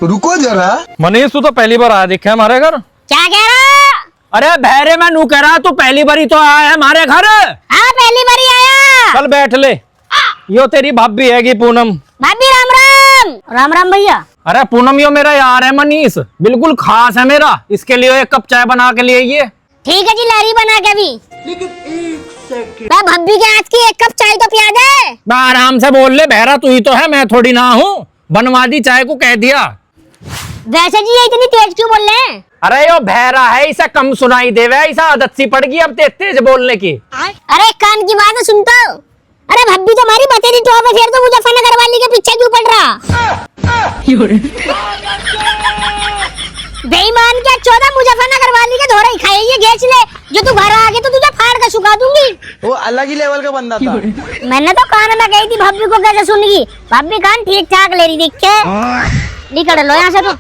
रुको जरा। मनीष तू तो पहली बार आया दिखा हमारे घर। क्या कह रहा? अरे बहरे मैं नू कह रहा तू पहली बारी तो आया है हमारे घर। हाँ पहली बारी आया। चल बैठ ले। यो तेरी भाभी है पूनम। भाभी राम राम। राम राम भैया। अरे पूनम यो मेरा यार है मनीष, बिल्कुल खास है मेरा। इसके लिए एक कप चाय बना के लिए ये। ठीक है जी, लहरी बना के भी। मैं भाभी के हाथ की एक कप चाय तो पिया दे। मैं आराम से बोल ले, बहरा तू ही तो है, मैं थोड़ी ना हूँ। बनवा दी चाय को कह दिया। वैसे जी ये इतनी तेज क्यों बोल रहे हैं? अरे यो बहरा है, इसे कम सुनाई देवे, ऐसा आदत सी पड़ गई अब तेज तेज बोलने की। अरे कान की बात सुनता हूँ। अरे भाभी तुम्हारी बतेरी टॉप है, फिर तो मुजफ्फरनगर वाली के पीछे क्यों पड़ रहा? बेईमान क्या 14 मुजफ्फरनगर वाली के धोरे ही खाए ये गेच ले। जो तू घर आ गए तो तुझे फाड़ कर सुखा दूंगी। वो अलग ही लेवल का बंदा था। मैंने तो कान में गई थी भाभी को कैसे सुनगी। भाभी कान ठीक ठाक ले रही देख के। निकल लो यहाँ से तो।